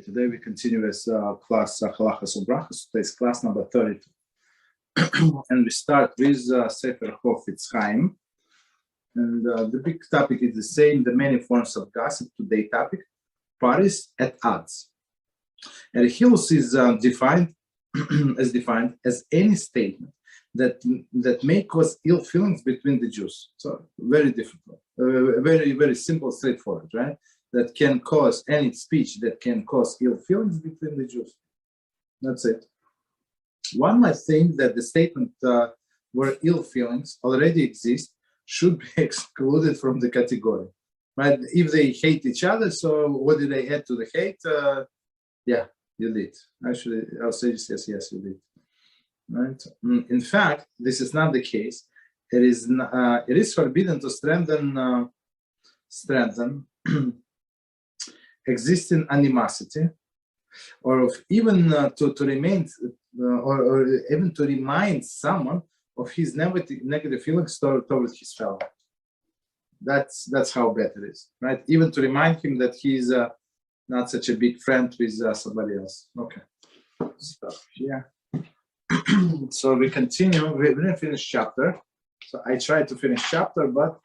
Today we continue with class Halachos of Brochos. Today's class number 32. And we start with Sefer Chofetz Chaim. And the big topic is the same, the many forms of gossip. Today's topic, parties at odds. And Halachos is defined as any statement that may cause ill feelings between the Jews. So very difficult, very simple, straightforward, right? That can cause any speech that can cause ill feelings between the Jews. That's it. One might think that the statement where ill feelings already exist should be excluded from the category, right? If they hate each other, so what did they add to the hate? Yeah, you did. Actually, I'll say yes, you did. Right? In fact, this is not the case. It is forbidden to strengthen existing animosity, or even to remind someone of his negative feelings towards his fellow. That's how bad it is, right? Even to remind him that he's not such a big friend with somebody else. Okay, stop here. So we continue. We didn't finish chapter. So I tried to finish chapter, but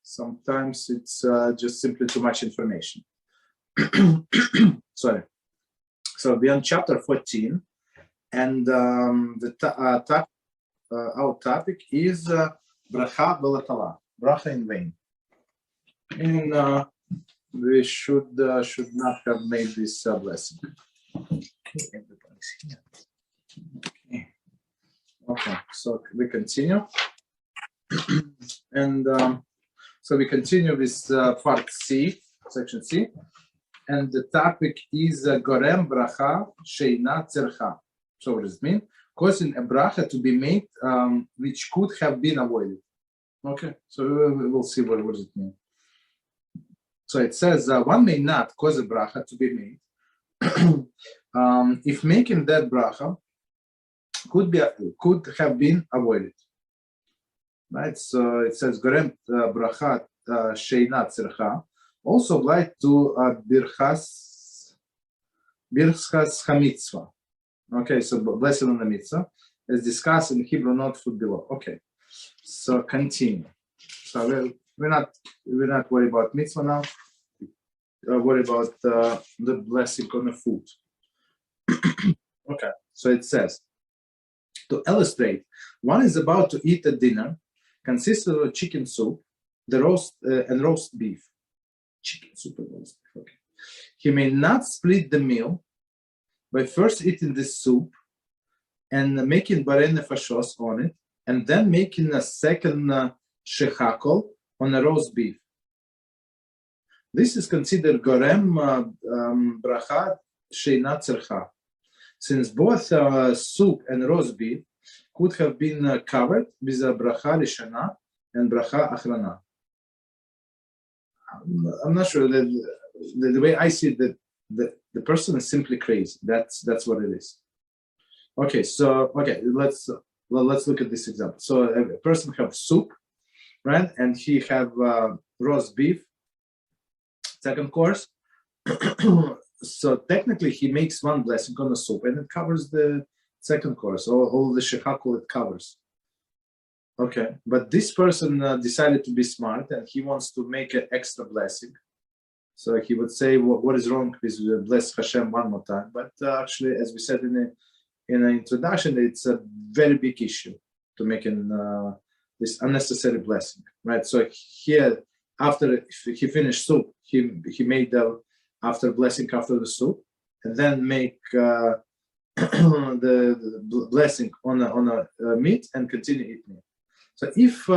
sometimes it's just simply too much information. Sorry. So we're on chapter 14, and our topic is Bracha Belatala, Bracha in vain. And we should not have made this blessing. Okay, everybody's here. Okay, so we continue. And so we continue with part C, section C, and the topic is Gorem Bracha Sheina Tzercha. So what does it mean? Causing a bracha to be made which could have been avoided. Okay, so we'll see what does it mean. So it says one may not cause a bracha to be made if making that bracha could have been avoided. Right, so it says Gorem Bracha Sheina Tzercha also applied to Berachos HaMitzvah. Okay, so blessing on the mitzvah, as discussed in Hebrew note foot below. Okay, so continue. So we're not worried about mitzvah now. We're worried about the blessing on the food. Okay, so it says, to illustrate, one is about to eat a dinner consisting of chicken soup, and roast beef. Chicken soup and roast beef. Okay. He may not split the meal by first eating the soup and making barei nefashos on it, and then making a second Shehakol on the roast beef. This is considered Gorem Bracha Sheina Tzercha, since both soup and roast beef could have been covered with a Bracha Rishona and Bracha Achrona. I'm not sure that the way I see it, the person is simply crazy. That's what it is. Okay, so let's look at this example. So a person have soup, right, and he have roast beef, second course. So technically he makes one blessing on the soup and it covers the second course, all the Shehakol it covers. Okay, but this person decided to be smart and he wants to make an extra blessing. So he would say, what is wrong with bless Hashem one more time? But actually, as we said in the introduction, it's a very big issue to make this unnecessary blessing, right? So here, after he finished soup, he made after blessing after the soup, and then make the blessing on a meat and continue eating it. So if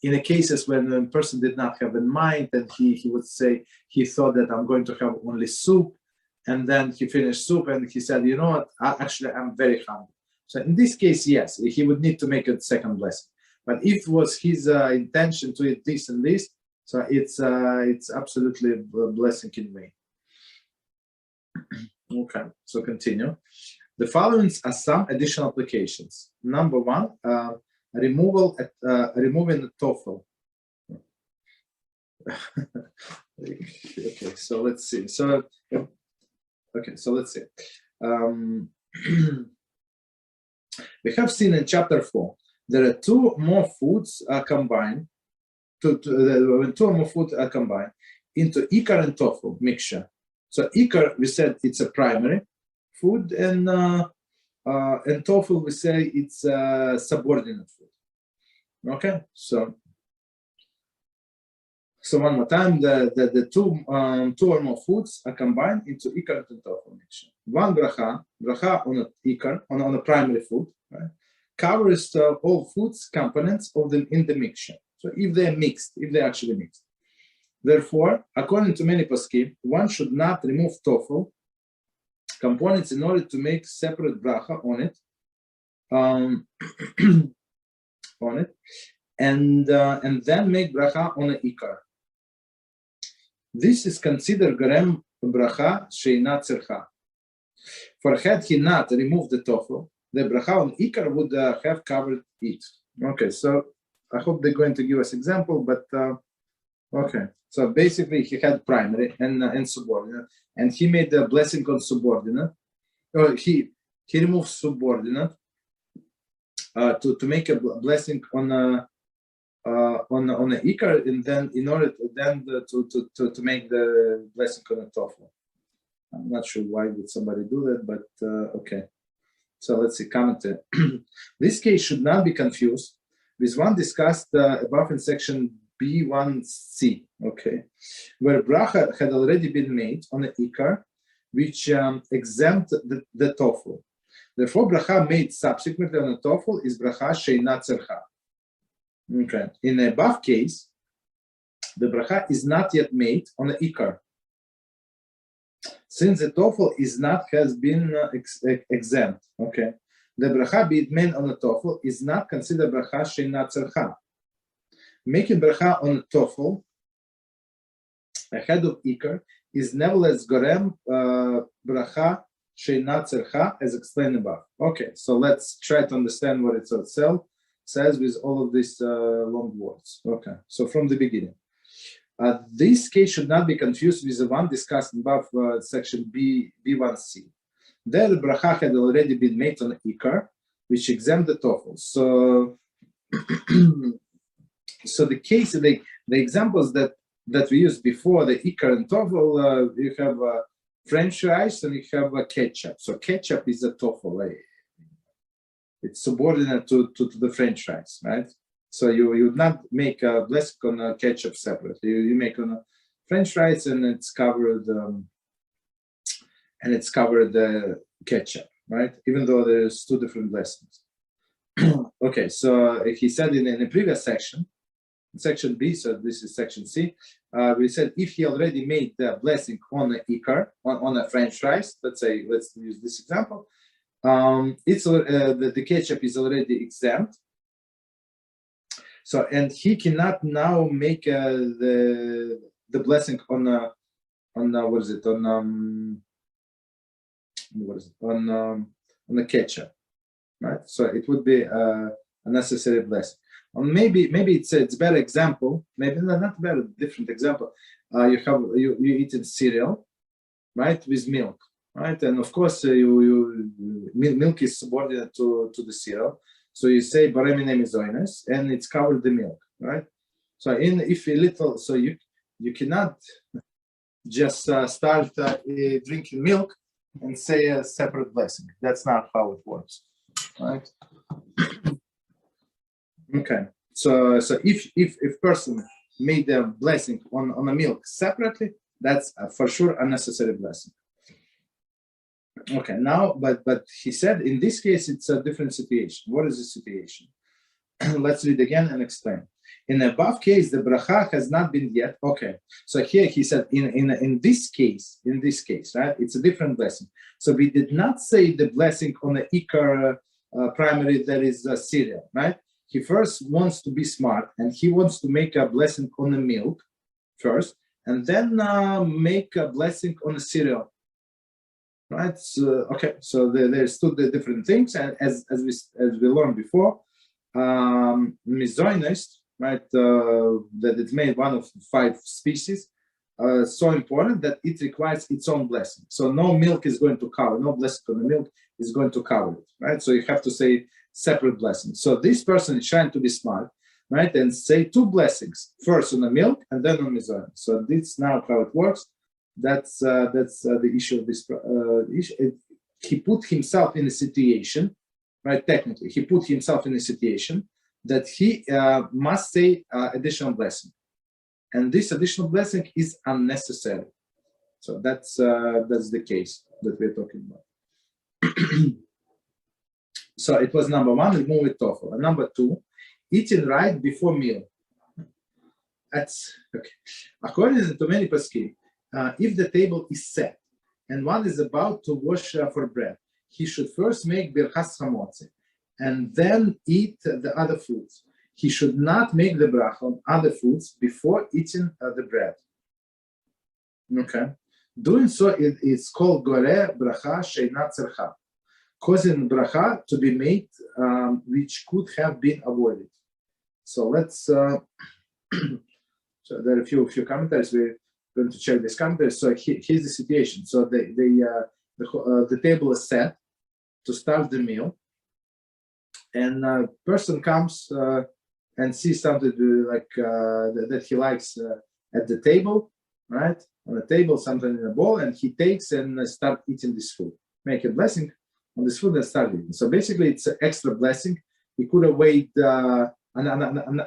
in the cases when the person did not have in mind, and he would say he thought that I'm going to have only soup, and then he finished soup and he said, you know what, actually I'm very hungry. So in this case, yes, he would need to make a second blessing. But if it was his intention to eat this and this, so it's absolutely a blessing in vain. Okay, so continue. The following are some additional applications. Number one, removing the Tofel. Okay, so let's see. So let's see. We have seen in chapter 4 there are two more foods combined. When two or more foods are combined into Ikar and Tofel mixture. So Ikar, we said it's a primary food, and Tofel we say it's a subordinate food. Okay, so one more time, the two or more foods are combined into Ikar and Tofel mixture. One bracha on a Ikar, on a primary food, right, covers all foods components of them in the mixture. So if they're mixed, if they're actually mixed. Therefore, according to many poskim, one should not remove Tofel components in order to make separate bracha on it, and then make bracha on an Ikar. This is considered garem bracha sheina tzercha. For had he not removed the Tofel, the bracha on Ikar would have covered it. Okay, so I hope they're going to give us example, but okay. So basically, he had primary and subordinate, and he made the blessing on subordinate. He removed subordinate to make a blessing on a Ikar, and then in order to make the blessing on a Tofel. I'm not sure why would somebody do that, but okay. So let's see, commentary. This case should not be confused with one discussed above in section B1C, okay, where bracha had already been made on an Ikar, which exempt the Tofel. Therefore, bracha made subsequently on a Tofel is bracha sheina tzercha. Okay. In the above case, the bracha is not yet made on an Ikar, since the Tofel has been exempt. Okay. The bracha being made on a Tofel is not considered bracha sheina tzercha. Making bracha on a Tofel ahead of Ikar is nevertheless gorem bracha sheina tzercha, as explained above. Okay, so let's try to understand what it says with all of these long words. Okay, so from the beginning. This case should not be confused with the one discussed above section B1C. There the bracha had already been made on Ikar, which exempt the Tofel. So so the case, the examples that we used before, the Ikar and Tofel, you have French rice and you have ketchup. So ketchup is a Tofel, right? It's subordinate to the French rice, right? So you would not make a blessing on a ketchup separately. You make on a French rice, and it's covered the ketchup, right? Even though there's two different blessings. Okay, so he said in the previous section B, so this is section C, we said if he already made the blessing on a Ikar, on a French rice, let's use this example, the ketchup is already exempt. So, and he cannot now make the blessing on the ketchup, right? So it would be a necessary blessing. Or maybe it's better example. Maybe not better, different example. You eat cereal, right, with milk, right? And of course, milk is subordinate to the cereal. So you say baremi nemizoines, and it's covered the milk, right? So you cannot just start drinking milk and say a separate blessing. That's not how it works, right? Okay. So if person made a blessing on a milk separately, that's for sure a necessary blessing. Okay, now, but he said in this case it's a different situation. What is the situation? Let's read again and explain. In the above case, the bracha has not been yet. Okay, so here he said in this case, right? It's a different blessing. So we did not say the blessing on the Ikar primary, that is cereal, right? He first wants to be smart, and he wants to make a blessing on the milk first, and then make a blessing on the cereal. Right. So, okay. So there's two different things, and as we learned before, mizoinist, right? That it's made one of 5 species. so important that it requires its own blessing. So no milk is going to cover, no blessing on the milk is going to cover it, right? So you have to say separate blessings. So this person is trying to be smart, right? And say two blessings, first on the milk and then on Mizraim. So this is now how it works. That's the issue of this issue. He put himself in a situation, right? Technically, he put himself in a situation that he must say additional blessing. And this additional blessing is unnecessary. So that's the case that we're talking about. So it was number one, remove it Tofel. And number two, eating right before meal. That's okay. According to many poskim, if the table is set and one is about to wash for bread, he should first make Berachos Hamotzi and then eat the other foods. He should not make the Brachot on other foods before eating the bread. Okay. Doing so is called Gore Bracha Sheina Tzercha, causing Bracha to be made which could have been avoided. So let's, so there are a few commentaries. We're going to check this commentary. So here's the situation. So the table is set to start the meal, and a person comes and sees something that he likes at the table, right? On the table, something in a bowl, and he takes and start eating this food. Make a blessing on this food and start eating. So basically, it's an extra blessing. He could have waited an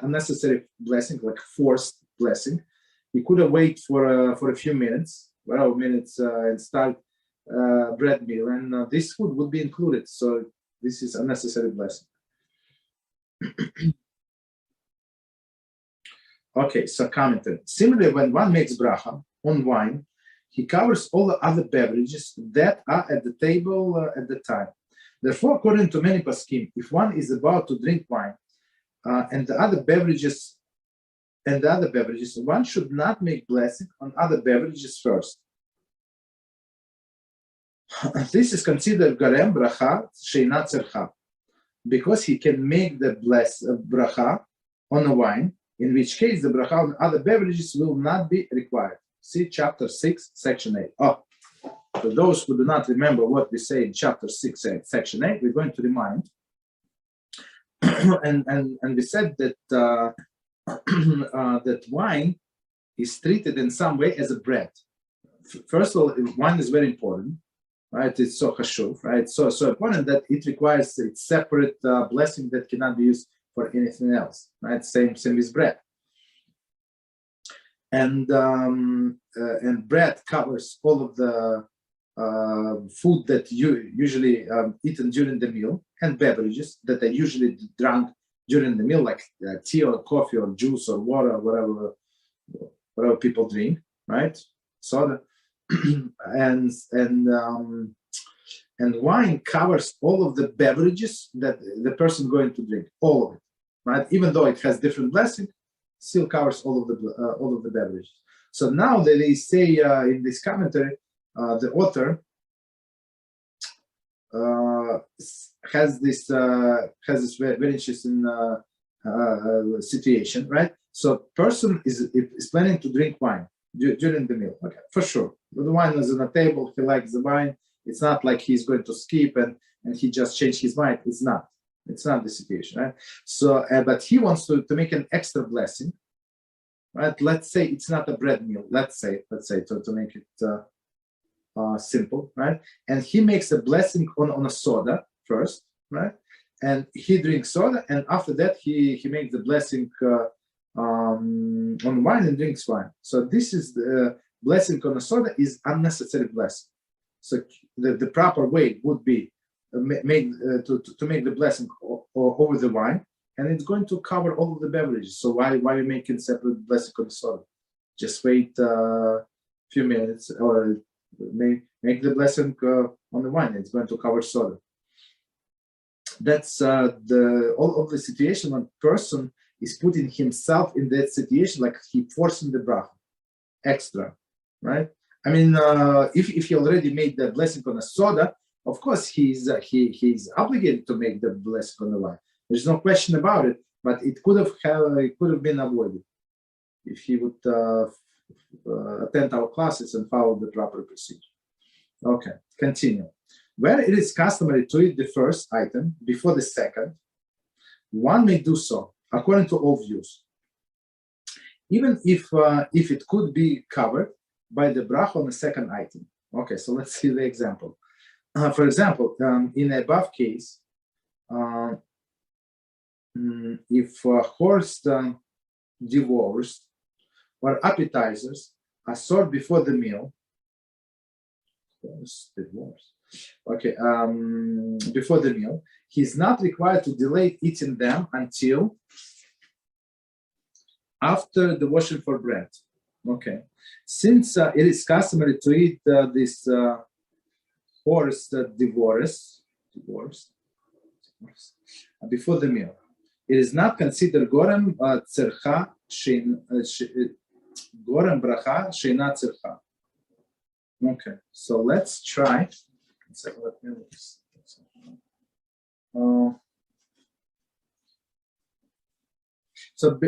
unnecessary blessing, like forced blessing. He could have waited for a few minutes, and start bread meal, and this food would be included. So this is unnecessary blessing. Okay, so commentary. Similarly, when one makes bracha on wine, he covers all the other beverages that are at the table at the time. Therefore, according to many poskim, if one is about to drink wine and the other beverages, one should not make blessing on other beverages first. This is considered garem bracha sheina tzercha, because he can make the bracha on a wine, in which case the bracha on other beverages will not be required. See chapter 6, section 8. Oh, for those who do not remember what we say in chapter 6, section 8, we're going to remind. and we said that that wine is treated in some way as a bread. First of all, wine is very important, right? It's so chashuv, right? So important that it requires a separate blessing that cannot be used for anything else, right? Same with bread. And bread covers all of the food that you usually eaten during the meal, and beverages that are usually drunk during the meal, like tea or coffee or juice or water or whatever people drink, right? Soda. and wine covers all of the beverages that the person is going to drink, all of it, right? Even though it has different blessing, still covers all of the beverages. So now that they say in this commentary, the author has this very interesting situation, right? So person is planning to drink wine during the meal, okay, for sure. The wine is on the table, he likes the wine. It's not like he's going to skip and he just changed his mind. It's not the situation, right? So, but he wants to make an extra blessing, right? Let's say it's not a bread meal. Let's say to make it simple, right? And he makes a blessing on a soda first, right? And he drinks soda, and after that he makes the blessing on wine and drinks wine. So this is the blessing on a soda is unnecessary blessing. So the proper way would be to make the blessing over the wine, and it's going to cover all of the beverages. So why are you making separate blessing on the soda? Just wait a few minutes, or make the blessing on the wine. It's going to cover soda. That's all of the situation when person is putting himself in that situation, like he forcing the bracha extra, right? I mean, if he already made the blessing on a soda, of course he's obligated to make the blessing on the wine. There's no question about it. But it could have been avoided if he would attend our classes and follow the proper procedure. Okay, continue. Where it is customary to eat the first item before the second, one may do so according to all views, even if it could be covered by the Brachot on the second item. Okay, so let's see the example. For example, in the above case, if horse divorced or appetizers are served before the meal, okay, before the meal, he's not required to delay eating them until after the washing for bread. Okay, since it is customary to eat this horse divorced before the meal, it is not considered gorem tzercha gorem bracha sheina tzercha. Okay, so let's try. So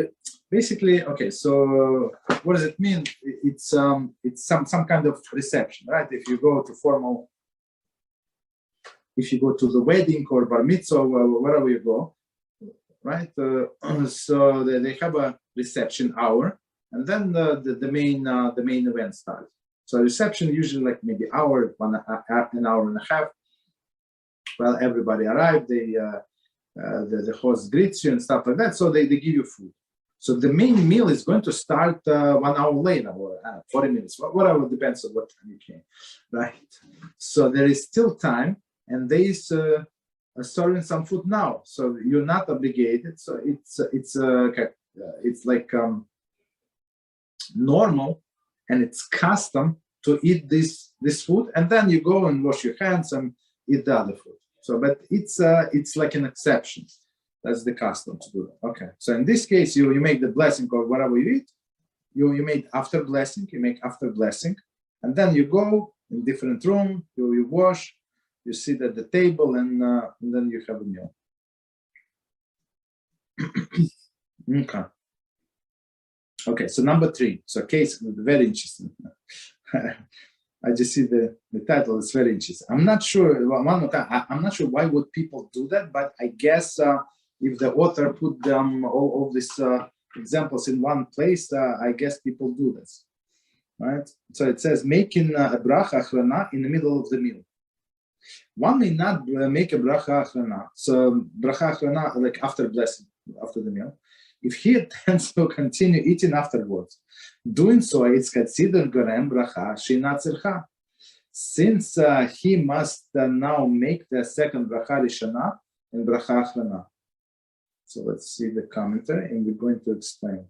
basically, okay. So what does it mean? It's some kind of reception, right? If you go to the wedding or bar mitzvah or wherever you go, right? So they have a reception hour, and then the main event starts. So reception usually like maybe an hour and a half. Well, everybody arrived. The host greets you and stuff like that. So they give you food. So the main meal is going to start 1 hour later or 40 minutes, whatever, depends on what time you came, right? So there is still time, and they are serving some food now. So you're not obligated. So it's like normal, and it's custom to eat this food, and then you go and wash your hands and eat the other food. So, but it's like an exception. That's the custom to do that. Okay. So in this case, you make the blessing or whatever you eat. You make after blessing. You make after blessing, and then you go in different room. You wash. You sit at the table, and then you have a meal. Okay. Okay. So number 3. So case very interesting. I just see the title. It's very interesting. I'm not sure. I'm not sure why would people do that, but I guess if the author put them all these examples in one place, I guess people do this, right? So it says making a bracha achrona in the middle of the meal. One may not make a bracha achrona. So bracha achrona like after blessing, after the meal, if he intends to continue eating afterwards. Doing so, it's considered gorem bracha sheina tzercha, since he must now make the second bracha rishona and bracha achrona. So let's see the commentary, and we're going to explain.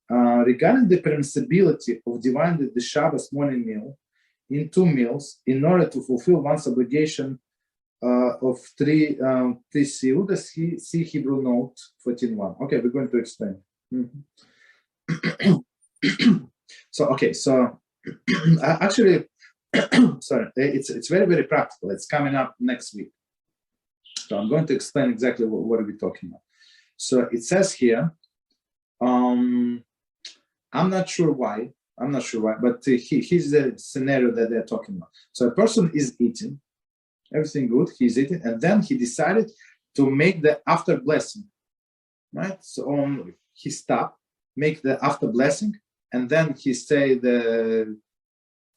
Regarding the permissibility of dividing the Shabbos morning meal in 2 meals in order to fulfill one's obligation of 3 seudas, see Hebrew note 14.1. Okay, we're going to explain. So actually, sorry, it's very, very practical. It's coming up next week. So I'm going to explain exactly what are we talking about. So it says here, I'm not sure why, but here's the scenario that they're talking about. So a person is eating, everything good, he's eating, and then he decided to make the after blessing, right? So he stopped, make the after blessing, and then he say the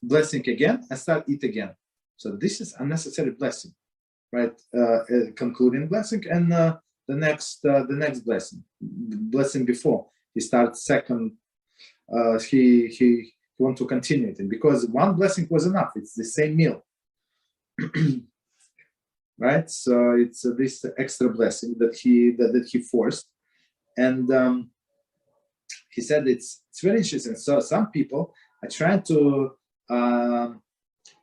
blessing again and start eat again. So this is unnecessary blessing, right? Concluding blessing and the next blessing before he starts second. He want to continue it, and because one blessing was enough, it's the same meal, right? So it's this extra blessing that he forced, and he said it's very interesting. So some people are trying to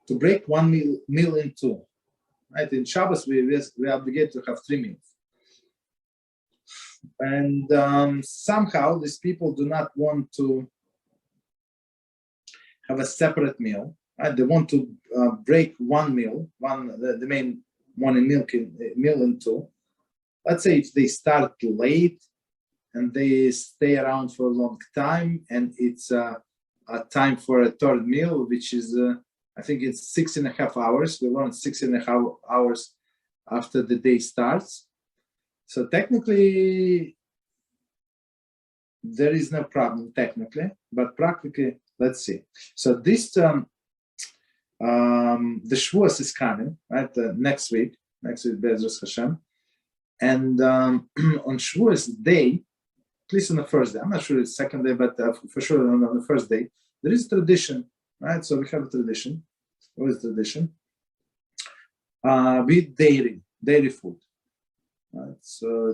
break one meal in 2. Right? In Shabbos, we are obligated to have 3 meals. And somehow these people do not want to have a separate meal. Right? They want to break one meal, the main morning meal in 2. Let's say if they start late and they stay around for a long time, and it's time for a third meal, which is, I think it's 6.5 hours. We learn 6.5 hours after the day starts. So technically, there is no problem technically, but practically, let's see. So this, the Shavuos is coming, right? Next week, Beezrat Hashem. And on Shavuos day, at least on the first day, I'm not sure it's second day, but for sure on the first day, there is a tradition, right? So we have a tradition. What is tradition? With dairy food. Right? So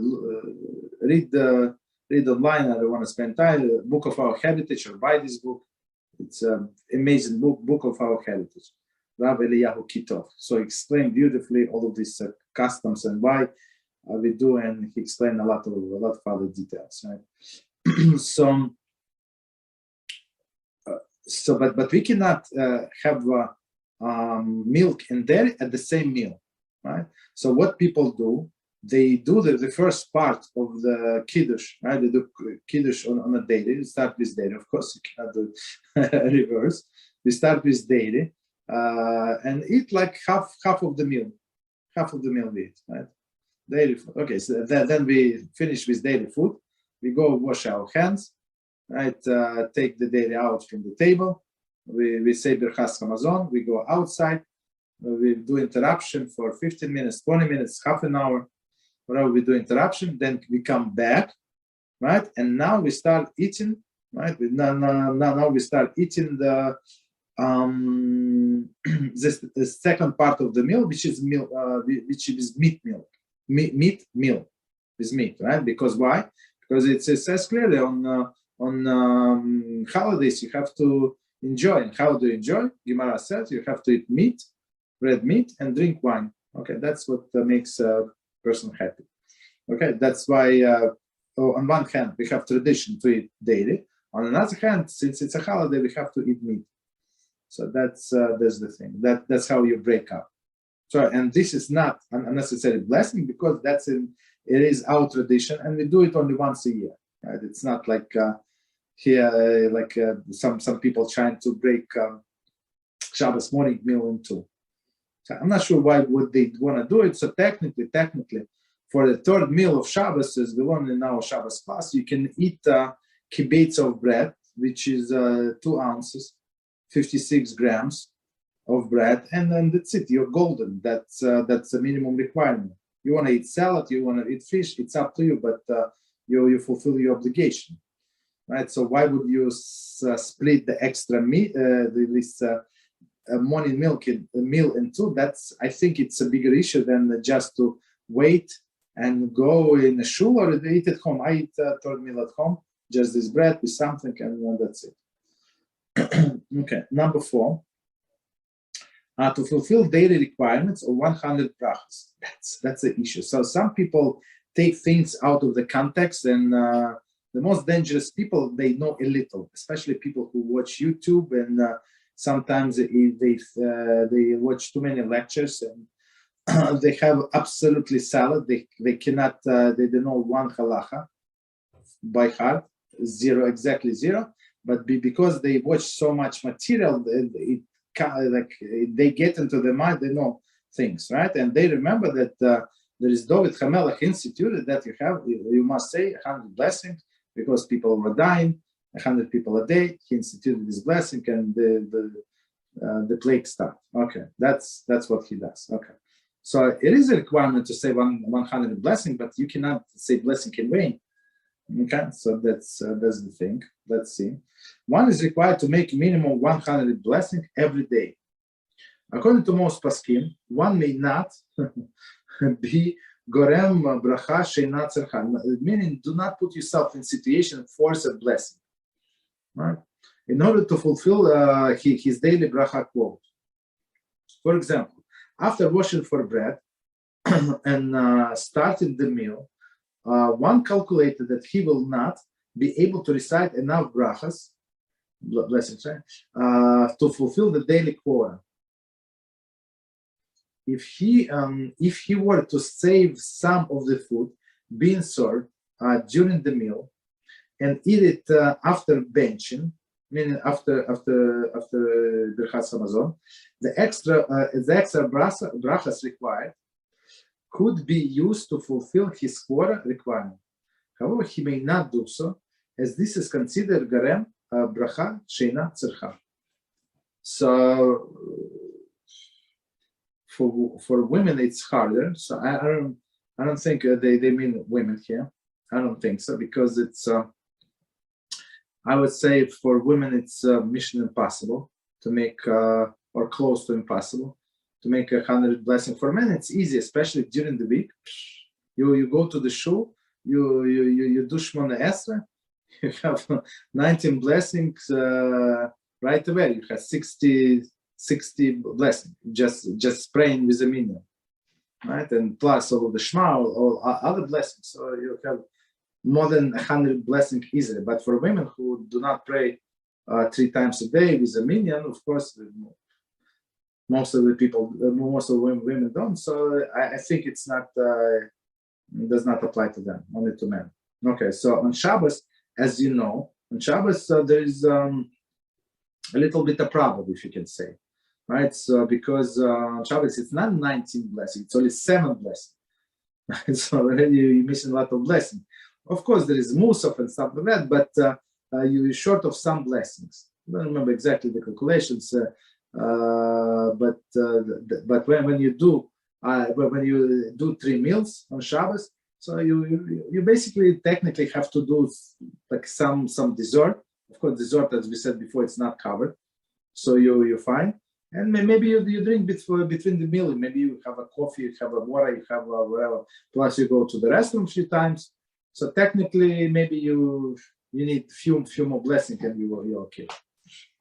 read online. I don't want to spend time. The Book of Our Heritage, or buy this book. It's an amazing book of our heritage. Rabbi Eliyahu Kitov. So he explained beautifully all of these customs and why we do, and he explained a lot of other details. Right? But we cannot have milk and dairy at the same meal, right? So what people do, they do the first part of the kiddush, right? They do kiddush on a daily. You start with dairy, of course. You cannot do reverse. We start with dairy and eat like half of the meal. Half of the meal we eat, right? Dairy food. Okay, so then we finish with dairy food. We go wash our hands, right? Take the dairy out from the table. We say Berachos Hamazon. We go outside. We do interruption for 15 minutes, 20 minutes, half an hour. Whenever we do interruption, then we come back, right? And now we start eating, right? Now we start eating the second part of the meal, which is meat milk. Meat meal is meat, right? Because why? Because it says clearly on holidays you have to enjoy. And how do you enjoy? Gemara says you have to eat meat, red meat, and drink wine. Okay, that's what makes a person happy. Okay, that's why on one hand we have tradition to eat daily. On another hand, since it's a holiday, we have to eat meat. So that's the thing. That's how you break up. So, and this is not an unnecessary blessing, because it is our tradition, and we do it only once a year. Right? It's not like some people trying to break Shabbos morning meal in two. So I'm not sure why would they want to do it. So technically, for the third meal of Shabbos, as we learned in our Shabbos class, you can eat kibbutz of bread, which is 2 ounces, 56 grams of bread, and then that's it. You're golden. That's the minimum requirement. You want to eat salad, you want to eat fish, it's up to you, but you fulfill your obligation, right? So why would you split the extra meat, morning meal in two? I think it's a bigger issue than just to wait and go in a shul or eat at home. I eat third meal at home, just this bread with something, and that's it. Okay, number 4. To fulfill daily requirements of 100 brachos. That's the issue. So some people take things out of the context, and the most dangerous people, they know a little, especially people who watch YouTube, and sometimes they watch too many lectures, and they have absolutely salad. They cannot, they don't know one halacha by heart, exactly zero. But because they watch so much material, they get into their mind, they know things, right? And they remember that there is David HaMelech instituted that you must say 100 blessings because people were dying, 100 people a day. He instituted this blessing, and the plague stopped. Okay, that's what he does. Okay, so it is a requirement to say 100 blessing, but you cannot say blessing in vain. Okay, so that's the thing. Let's see. One is required to make minimum 100 blessings every day. According to most paskim, one may not be gorem bracha she'ena tzarcha, meaning do not put yourself in situation to force a blessing. Right? In order to fulfill his daily bracha quote. For example, after washing for bread and starting the meal, one calculated that he will not be able to recite enough brachas, blessings, right, to fulfill the daily quota. If he were to save some of the food being served during the meal and eat it after benching, meaning after Berachos Hamazon, the extra brachas required could be used to fulfill his quota requirement. However, he may not do so, as this is considered garem bracha sheina tzircha. So for women it's harder. So I don't think they mean women here. I don't think so, because it's I would say for women it's mission impossible to make or close to impossible to make 100 blessings. For men it's easy, especially during the week. You go to the shul, you do Shmona Esrei, you have 19 blessings right away. You have 60 blessings just praying with a minyan, right? And plus all of the Shema, all other blessings. So you have more than 100 blessings easily. But for women who do not pray 3 times a day with a minyan, of course, most of the women don't. So I think it's not does not apply to them, only to men. Okay, so on Shabbos, as you know, on Shabbos there is a little bit of problem, if you can say, right? So because on Shabbos it's not 19 blessings, it's only 7 blessings. So already you're missing a lot of blessings. Of course, there is Musaf and stuff like that, but you're short of some blessings. I don't remember exactly the calculations, but when you do 3 meals on Shabbos, so you basically technically have to do like some dessert. Of course, dessert, as we said before, it's not covered, so you're fine. And maybe you drink between the meal. Maybe you have a coffee, you have a water, you have whatever. Plus, you go to the restroom a few times. So technically, maybe you need few more blessings, and you're okay.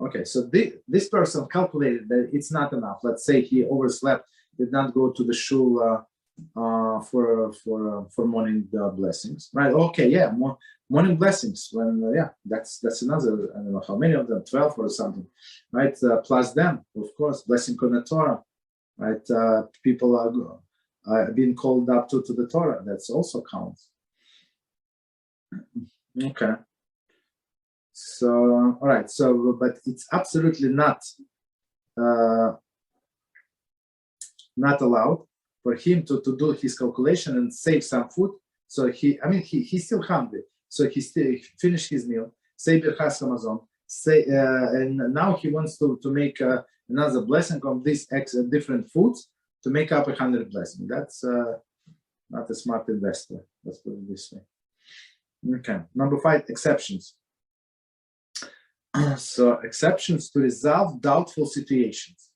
Okay, so this person calculated that it's not enough. Let's say he overslept, did not go to the shul for morning blessings, right? Okay, yeah, morning blessings. When that's another. I don't know how many of them, 12 or something, right? Plus them, of course, blessing on the Torah, right? People are being called up to the Torah. That's also counts. Okay. So, all right. So, but it's absolutely not allowed for him to do his calculation and save some food. So he's still hungry. So he still finished his meal, say Berachos Hamazon, and now he wants to make another blessing on these different foods to make up 100 blessings. That's not a smart investor. Let's put it this way. Okay. Number 5, exceptions. So exceptions to resolve doubtful situations.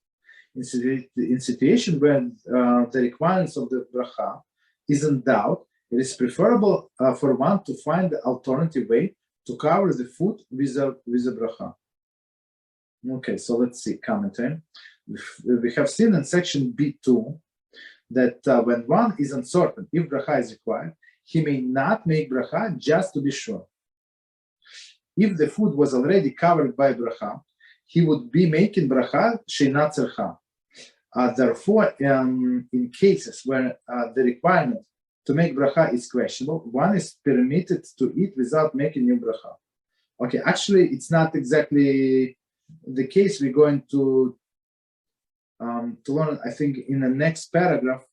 In situation where the requirements of the bracha is in doubt, it is preferable for one to find the alternative way to cover the food with a bracha. Okay, so let's see, commentary. We have seen in section B2 that when one is uncertain if bracha is required, he may not make bracha just to be sure. If the food was already covered by bracha, he would be making bracha sheina tzircha. Therefore, in cases where the requirement to make bracha is questionable, one is permitted to eat without making new bracha. Okay, actually, it's not exactly the case. We're going to learn, I think, in the next paragraph,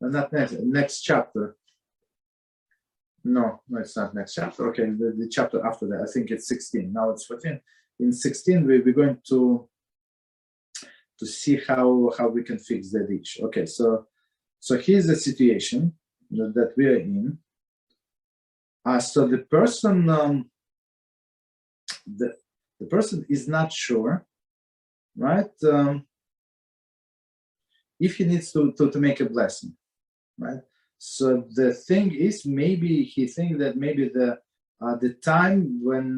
not next chapter. No, it's not next chapter. Okay, the chapter after that, I think it's 16. Now it's 14. In 16, we're going to see how we can fix that issue. Okay, so here's the situation that we are in. So the person the person is not sure, right? If he needs to make a blessing, right? So the thing is, maybe he thinks that maybe the time when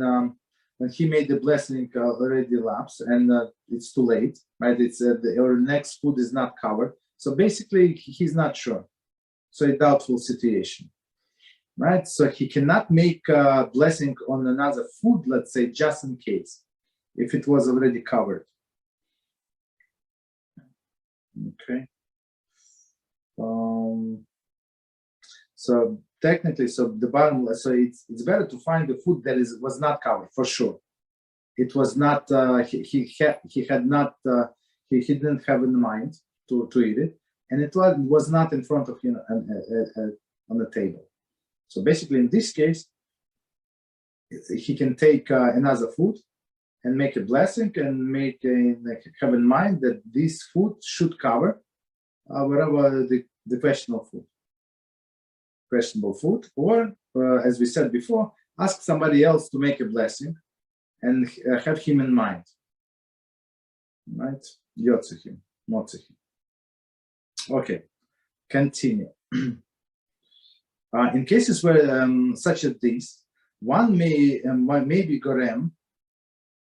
he made the blessing already elapsed, and it's too late, right? It's our next food is not covered. So basically, he's not sure. So a doubtful situation, right? So he cannot make a blessing on another food, let's say, just in case, if it was already covered. Okay. So technically, so the bottom, so it's better to find the food that was not covered for sure. it was not he didn't have in mind to eat it, and it was not in front of him on the table. So basically, in this case, he can take another food and make a blessing and have in mind that this food should cover whatever the questionable food, or as we said before, ask somebody else to make a blessing and have him in mind, right? Yotzehim, motzehim. Okay, continue. In cases where such as this, one may be gorem,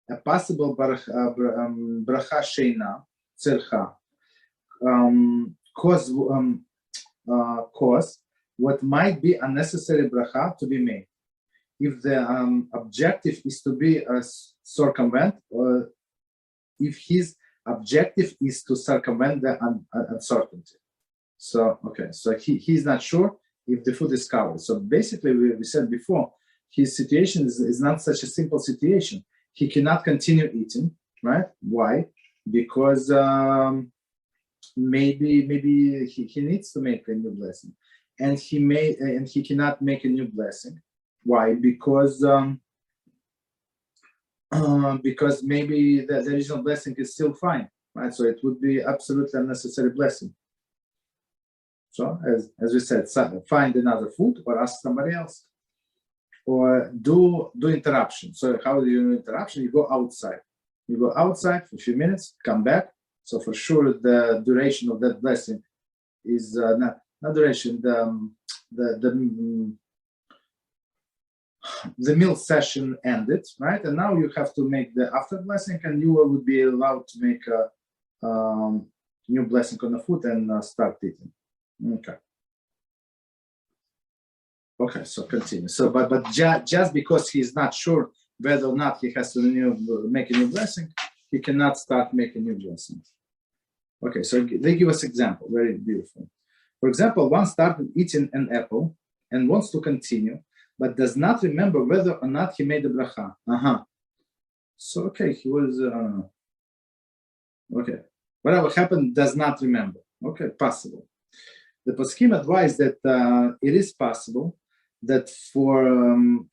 a possible bracha sheina tzercha, cause what might be unnecessary bracha to be made. If the objective is to be circumvent, or if his objective is to circumvent the uncertainty. So, okay, so he's not sure if the food is covered. So basically, we said before, his situation is not such a simple situation. He cannot continue eating, right? Why? Because maybe he needs to make a new blessing, and he cannot make a new blessing. Why? Because maybe the original blessing is still fine, right? So it would be absolutely unnecessary blessing. So as we said, find another food or ask somebody else, or do interruption. So how do you do interruption? You go outside. You go outside for a few minutes, come back. So for sure the duration of that blessing is not duration. The meal session ended, right? And now you have to make the after blessing, and you would be allowed to make a new blessing on the food and start eating. Okay, so continue. So, but just because he's not sure whether or not he has to make a new blessing, he cannot start making new blessings. Okay, so they give us example, very beautiful. For example, one started eating an apple and wants to continue, but does not remember whether or not he made the bracha. So, okay, he was, okay. Whatever happened, does not remember. Okay, possible. The poskim advise that it is possible that for him,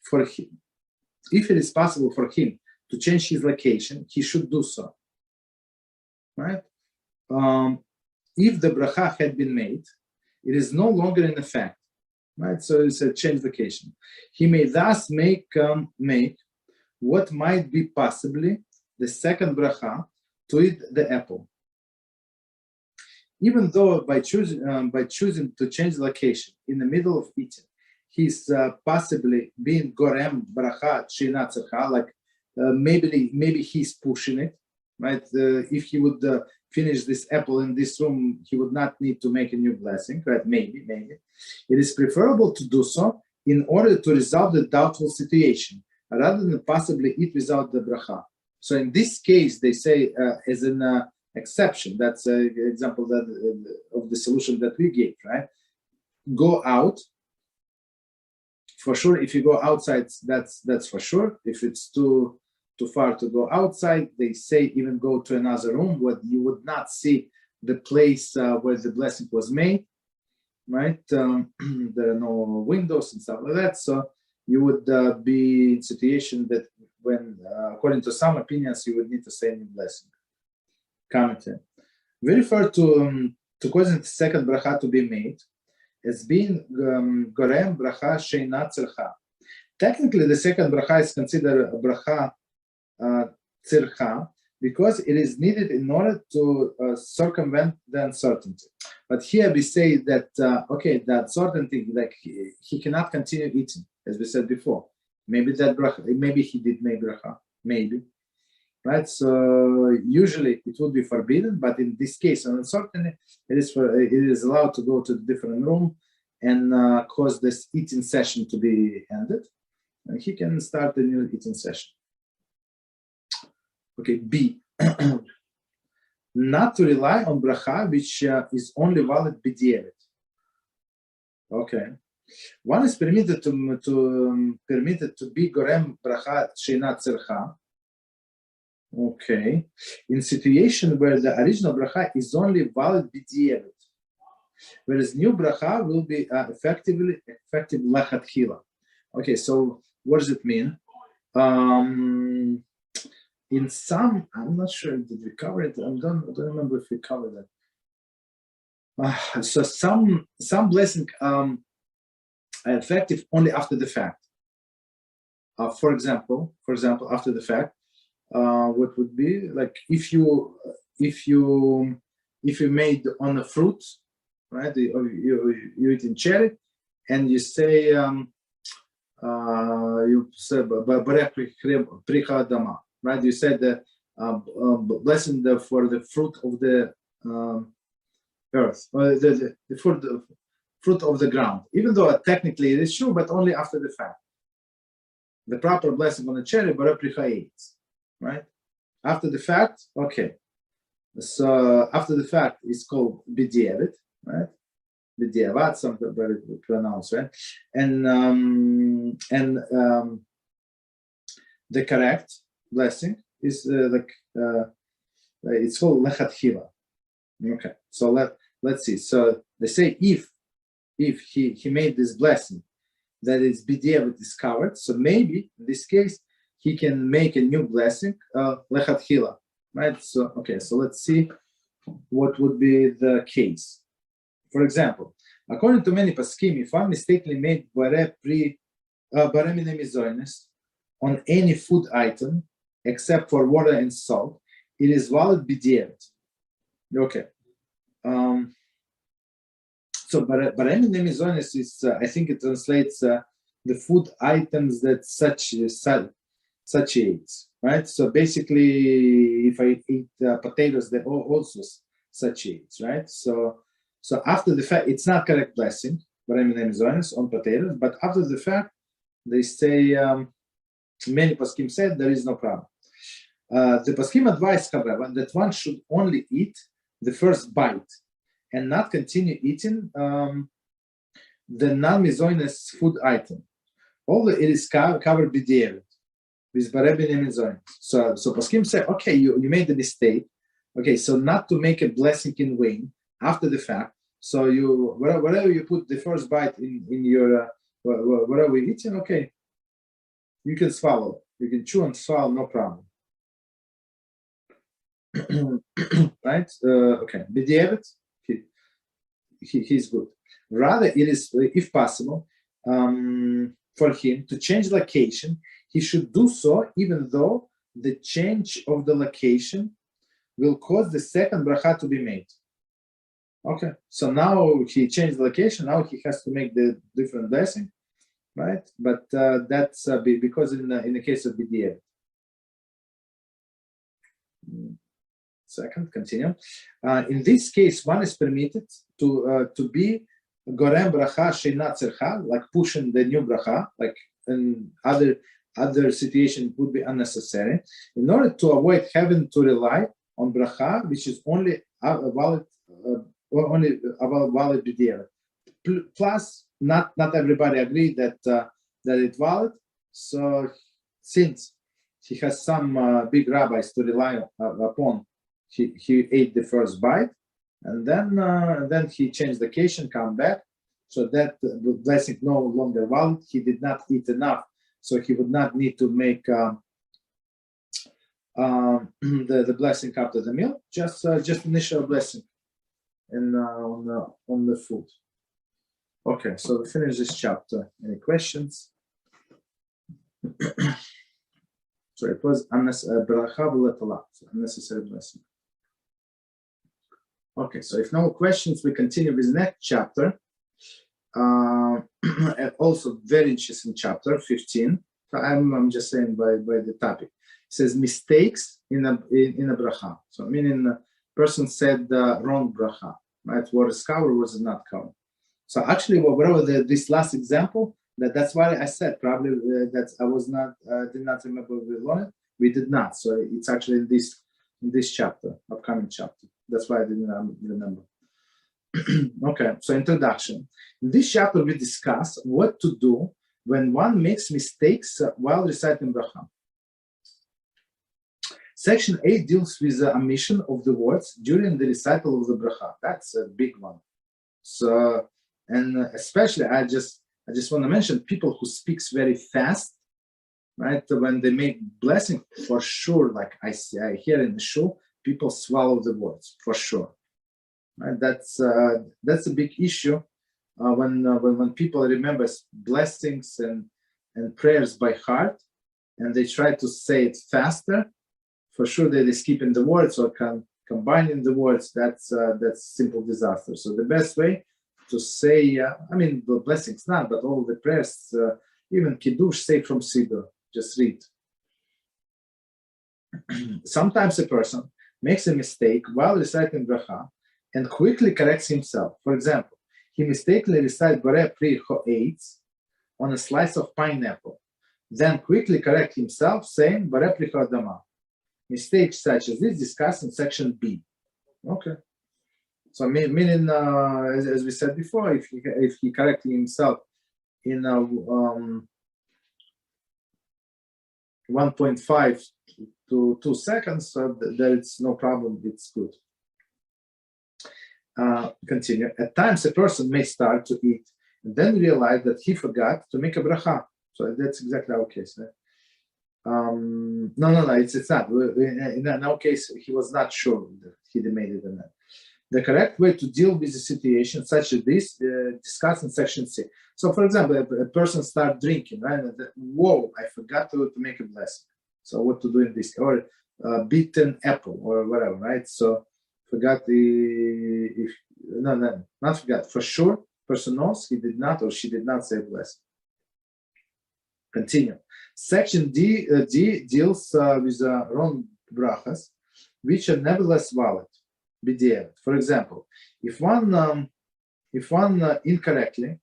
if it is possible for him to change his location, he should do so, right? If the bracha had been made, it is no longer in effect, right? So it's a change location. He may thus make what might be possibly the second bracha to eat the apple. Even though by choosing to change the location in the middle of eating, he's possibly being gorem bracha sheina tzercha, like maybe he's pushing it, right? If he would finish this apple in this room, he would not need to make a new blessing, right? Maybe. It is preferable to do so in order to resolve the doubtful situation, rather than possibly eat without the bracha. So in this case, they say as an exception, that's an example of the solution that we gave, right? Go out. For sure, if you go outside, that's for sure. If it's too far to go outside, they say even go to another room where you would not see the place where the blessing was made, right? There are no windows and stuff like that, so you would be in situation that when, according to some opinions, you would need to say a new blessing. Commentary. We refer to causing the second bracha to be made as being gorem bracha sheina tzercha. Technically, the second bracha is considered a bracha tzercha because it is needed in order to circumvent the uncertainty. But here we say that okay, the uncertainty, like he cannot continue eating, as we said before. Maybe that bracha, maybe he did make bracha, maybe. Right, so usually it would be forbidden, but in this case, on uncertainty, it is allowed to go to a different room and cause this eating session to be ended, and he can start a new eating session. Okay, B. Not to rely on bracha, which is only valid b'diavad. Okay, one is permitted to be gorem bracha sheina tzercha. Okay. In situation where the original bracha is only valid b'diavad, whereas new bracha will be effective lechatchila. Okay, so what does it mean? In some, I'm not sure, did we cover it? I don't remember if we covered that. So some blessing are effective only after the fact. For example, after the fact, what would be like if you made on a fruit, right? You eating cherry, and you say right? You said the blessing for the fruit of the earth, or the fruit of the ground. Even though technically it is true, but only after the fact. The proper blessing on the cherry, right? After the fact, okay. So after the fact is called b'diavad, right? B'diavad, something very pronounced, right? And the correct blessing is it's called lechatchila. Okay, so let's see. So they say if he made this blessing that is b'diavad is covered, so maybe in this case he can make a new blessing lechatchila, right? So okay, so let's see what would be the case. For example, according to many paskim, if one mistakenly made bare minemizoines on any food item except for water and salt, it is valid b'diavad. Okay. So bare minemizoines is I think it translates the food items that satiates, right? So basically, if I eat potatoes, they also satiates, right? So after the fact, it's not correct blessing, bare minemizoines on potatoes, but after the fact, they say many paskim said there is no problem. The paskim advised, however, that one should only eat the first bite and not continue eating the non-mizoines food item, although it is covered b'diavad with bare minemizoines. So paskim say, okay, you made the mistake. Okay, so not to make a blessing in vain after the fact. So you whatever you put the first bite in your whatever you're eating, okay, you can swallow. You can chew and swallow, no problem. Right? Okay. B'diavad, he's good. Rather, it is, if possible, for him to change location. He should do so even though the change of the location will cause the second bracha to be made. Okay. So now he changed the location. Now he has to make the different blessing, right? But that's because in the case of b'diavad. Second, continue. In this case, one is permitted to be gorem bracha sheina tzercha, like pushing the new bracha, like in other situation would be unnecessary, in order to avoid having to rely on bracha, which is only valid b'diavad. Plus, not everybody agree that it's valid. So since he has some big rabbis to rely upon, he ate the first bite, and then he changed location, come back, so that the blessing no longer valid. He did not eat enough, so he would not need to make the blessing after the meal. Just initial blessing on the food. Okay, so we finish this chapter. Any questions? So it was unnecessary blessing. Okay, so if no questions, we continue with the next chapter. Also very interesting chapter, 15. I'm just saying by the topic. It says mistakes in a bracha. So meaning a person said the wrong bracha, right? What is covered, what is not covered. So actually, whatever this last example, that's why I said probably that I was not did not remember we learned. We did not. So it's actually in this chapter, upcoming chapter. That's why I didn't remember. Okay, so introduction. In this chapter, we discuss what to do when one makes mistakes while reciting bracha. Section 8 deals with the omission of the words during the recital of the bracha. That's a big one. So, and especially, I just want to mention people who speaks very fast, right? When they make blessing, for sure, like I hear in the show, people swallow the words, for sure. Right? That's a big issue when people remember blessings and prayers by heart, and they try to say it faster. For sure, they skip in the words or combining the words. That's simple disaster. So the best way to say, the blessings not, but all the prayers, even kiddush, say from Siddur. Just read. Sometimes a person makes a mistake while reciting bracha and quickly corrects himself. For example, he mistakenly recites Borei Pri Cho'etz on a slice of pineapple, then quickly correct himself saying Borei Pri Cho'adama. Mistakes such as this discussed in section B. Okay. So meaning, as we said before, if he corrected himself in 1.5 to 2 seconds, so there it's no problem. It's good. Continue. At times, a person may start to eat and then realize that he forgot to make a bracha. So that's exactly our case. Right? No, it's not. In our case, he was not sure that he made it or not. The correct way to deal with a situation such as this discussed in section C. So, for example, a person starts drinking, right? And whoa, I forgot to make a blessing. So, what to do in this? Or beaten apple or whatever, right? So, forgot not forgot. For sure, person knows he did not or she did not say a blessing. Continue. Section D deals with wrong brachas, which are nevertheless valid. For example, if one incorrectly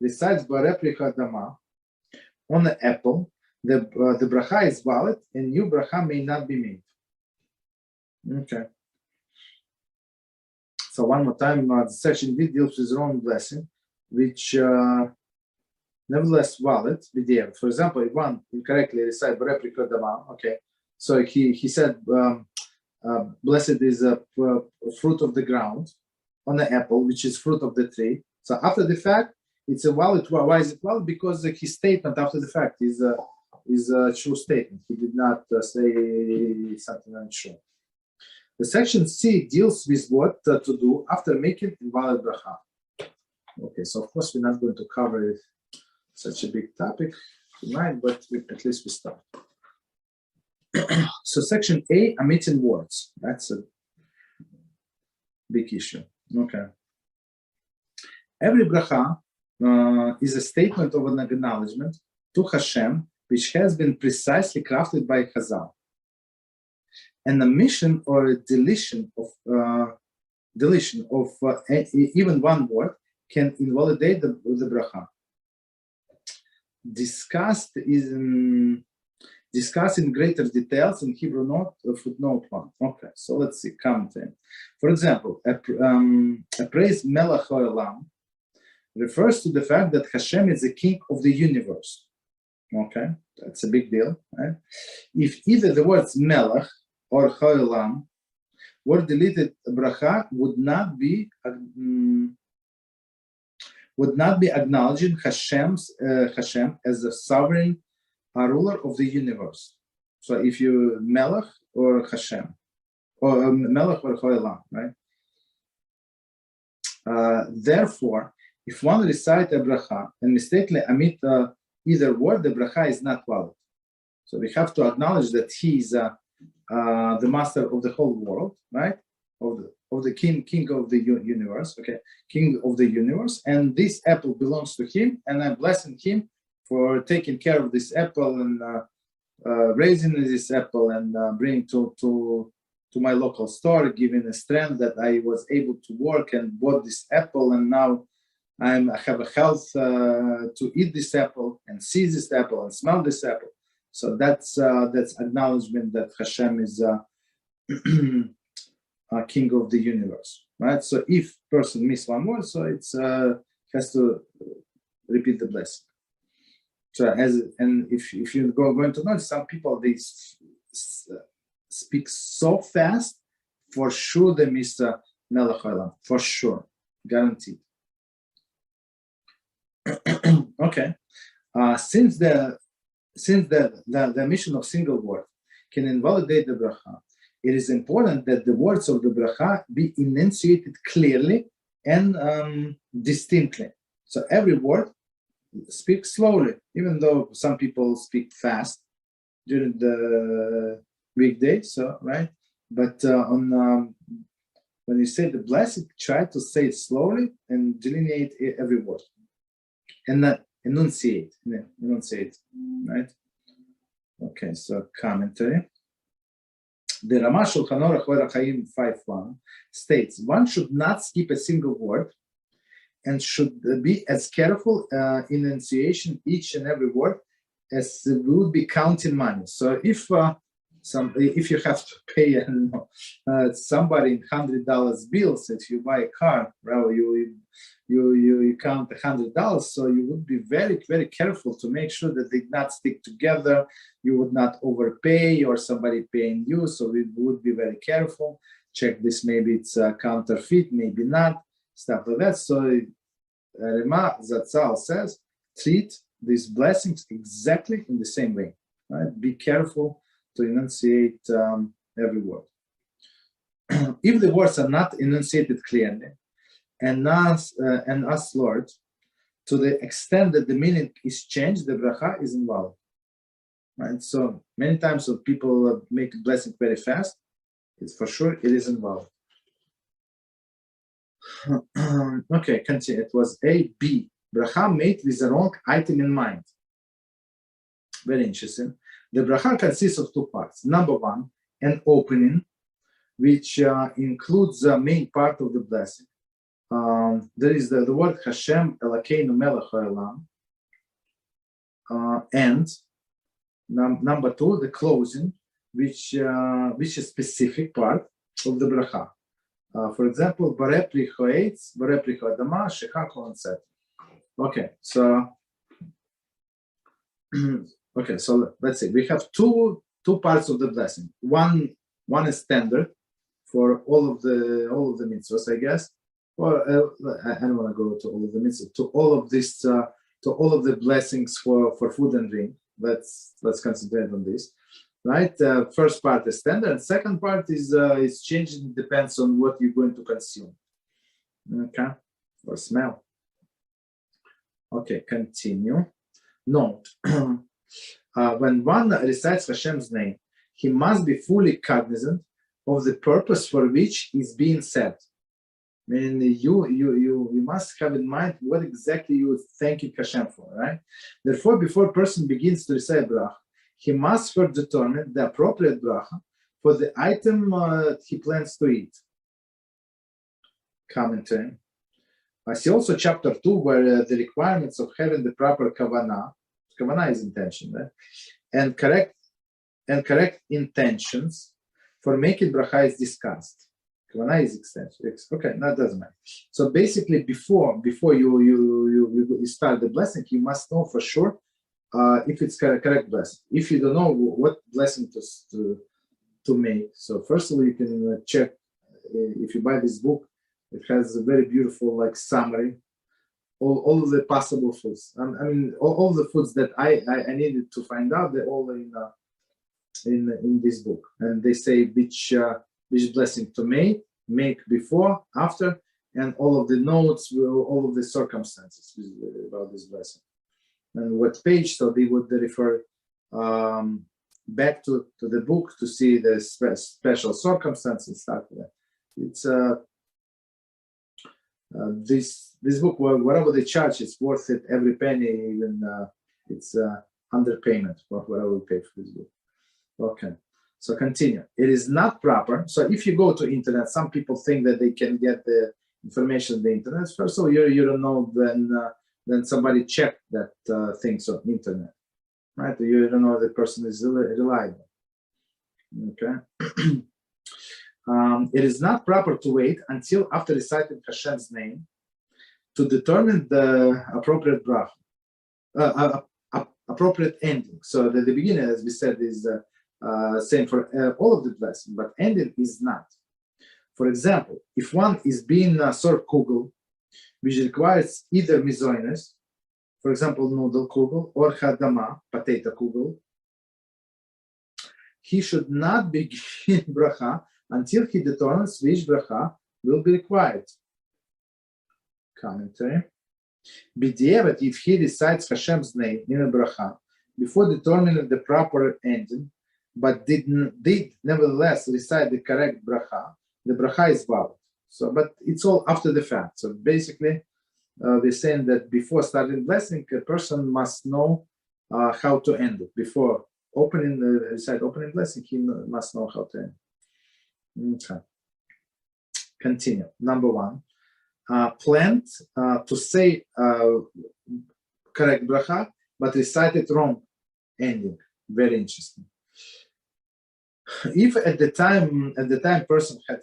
recites Borei Pri Cho'adama on an apple, the bracha is valid and new bracha may not be made. Okay. So one more time, the section D deals with wrong blessing, which nevertheless valid. For example, if one incorrectly recites Borei Pri Cho'adama, okay, so he said. Blessed is a fruit of the ground on the apple, which is fruit of the tree. So after the fact, it's a valid. Why is it valid? Because his statement after the fact is a true statement. He did not say something untrue. The section C deals with what to do after making invalid bracha. Okay, so of course we're not going to cover such a big topic tonight, but at least we start. So section A, omitting words. That's a big issue. Okay. Every bracha is a statement of an acknowledgement to Hashem, which has been precisely crafted by Chazal. An omission or a deletion of even one word can invalidate the bracha. Discussed in greater details in Hebrew note footnote 1. Okay, so let's see. Commenting. For example, a praise Melech HaOlam refers to the fact that Hashem is the king of the universe. Okay, that's a big deal, right? If either the words Melech or HaOlam were deleted, bracha would not be acknowledging Hashem as the sovereign ruler of the universe. So if you Melech or Hashem, or Melech or Cho'elam, right? Therefore, if one recite a bracha and mistakenly omit either word, the bracha is not valid. So we have to acknowledge that he is the master of the whole world, right? Of the king of the universe, okay? King of the universe, and this apple belongs to him, and I'm blessing him for taking care of this apple and raising this apple and bringing to my local store, giving a strength that I was able to work and bought this apple, and now I have a health to eat this apple and see this apple and smell this apple. So that's acknowledgement that Hashem is king of the universe, right? So if person miss one word, so it's has to repeat the blessing. So if you're going to notice, some people they speak so fast, for sure they miss Melech Olam. For sure, guaranteed. Okay. Since the omission of single word can invalidate the bracha, it is important that the words of the bracha be enunciated clearly and distinctly. So every word speak slowly, even though some people speak fast during the weekday. So right, but when you say the blessing, try to say it slowly and delineate every word, and not enunciate. Enunciate, right? Okay. So commentary. The Ramah Shulchan Aruch Chaim 5.1 states one should not skip a single word and should be as careful in enunciation each and every word as we would be counting money. So if you have to pay somebody $100 bills, if you buy a car, well, you count $100, so you would be very, very careful to make sure that they not stick together. You would not overpay or somebody paying you, so we would be very careful. Check this, maybe it's a counterfeit, maybe not, stuff like that. So Rema Zatzal says, treat these blessings exactly in the same way. Right? Be careful to enunciate every word. If the words are not enunciated clearly, and us, Lord, to the extent that the meaning is changed, the bracha is invalid. Right? So many times people make blessing very fast. It's for sure it is invalid. Okay, continue. It was A, B. Bracha made with the wrong item in mind. Very interesting. The bracha consists of two parts. Number one, an opening, which includes the main part of the blessing. There is the word Hashem Elokeinu Melech Haolam, and number two, the closing, which is a specific part of the bracha. For example, Bare Pri Choetz, Bare Pri Chodama, Shehakol, etc. Okay, so let's say we have two parts of the blessing. One is standard for all of the mitzvahs, I guess. Or I don't want to go to all of the mitzvahs, to all of this, to all of the blessings for food and drink. Let's concentrate on this, right? First part is standard, and second part is changing. Depends on what you're going to consume, okay, or smell. Okay, continue. Note: when one recites Hashem's name, he must be fully cognizant of the purpose for which is being said. I mean, you must have in mind what exactly you would thank Hashem for, right? Therefore, before a person begins to recite bracha, he must first determine the appropriate bracha for the item he plans to eat. Commentary. I see also chapter 2 where the requirements of having the proper kavanah is intention, right? And correct intentions for making bracha is discussed. Kavanah is extension. Okay, that doesn't matter. So basically, before you start the blessing, you must know for sure if it's correct blessing. If you don't know what blessing to make, so first of all, you can check. If you buy this book, it has a very beautiful summary, all of the possible foods. I mean, all the foods that I needed to find out, they're all in this book, and they say which blessing to make before, after, and all of the notes, all of the circumstances about this blessing, and what page. So they would refer back to the book to see the special circumstances, stuff like that. It's this book, whatever they charge, it's worth it every penny. Even it's underpayment for whatever we pay for this book. Okay, so continue. It is not proper. So if you go to internet, some people think that they can get the information on the internet. First of all, you don't know then somebody checked that things on internet, right? You don't know if the person is reliable. Okay. It is not proper to wait until after reciting Hashem's name to determine the appropriate bracha, appropriate ending. So the beginning, as we said, is same for all of the blessing, but ending is not. For example, if one is being served kugel, which requires either mizoines, for example, noodle kugel, or hadama, potato kugel, he should not begin bracha until he determines which bracha will be required. Commentary. B'diavad, if he recites Hashem's name in a bracha before determining the proper ending, but did nevertheless recite the correct bracha, the bracha is valid. So, but it's all after the fact. So basically, we're saying that before starting blessing, a person must know how to end it. Before recite opening blessing, he must know how to end it. Okay. Continue. Number 1. Planned to say correct bracha, but recited wrong ending. Very interesting. If at the time person had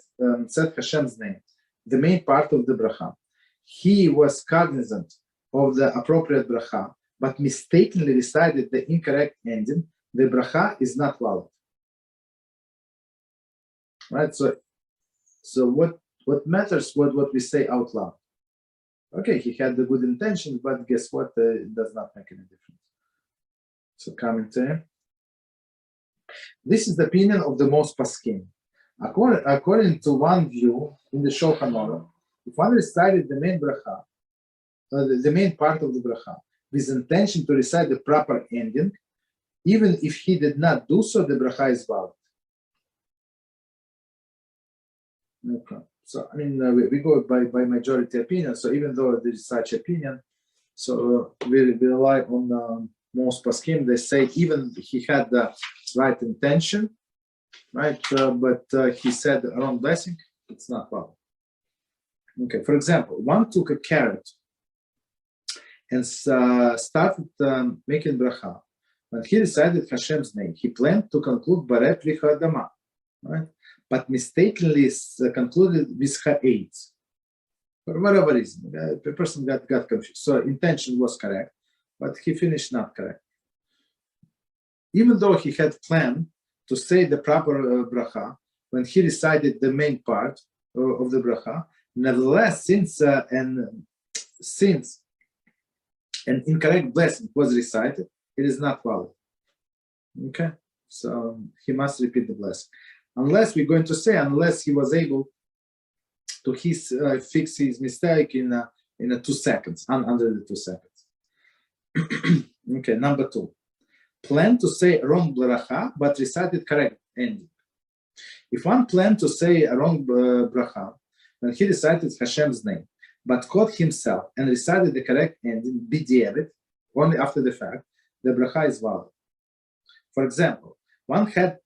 said Hashem's name, the main part of the bracha, he was cognizant of the appropriate bracha, but mistakenly recited the incorrect ending, the bracha is not valid. Right? So what matters? What we say out loud. Okay, he had the good intention, but guess what? It does not make any difference. So commentary. This is the opinion of the most paskim. According to one view in the Shehakol, if one recited the main bracha, the main part of the bracha, with intention to recite the proper ending, even if he did not do so, the bracha is valid. Okay. So I mean, we go by majority opinion. So even though there is such opinion, so we rely on most paskim. They say even he had the right intention, right? But he said the wrong blessing. It's not valid. Okay. For example, one took a carrot and started making bracha. When he recited Hashem's name, he planned to conclude Baret Adama, right? But mistakenly concluded with ha'etz. For whatever reason, the person got confused. So intention was correct, but he finished not correct. Even though he had planned to say the proper bracha, when he recited the main part of the bracha, nevertheless, since an incorrect blessing was recited, it is not valid. Okay, so he must repeat the blessing. Unless we're going to say, unless he was able to fix his mistake in 2 seconds, under the 2 seconds. Okay, number 2. Plan to say a wrong bracha, but recited correct ending. If one planned to say a wrong bracha, when he recited Hashem's name, but caught himself and recited the correct ending, b'diavad, only after the fact, the bracha is valid. For example, one had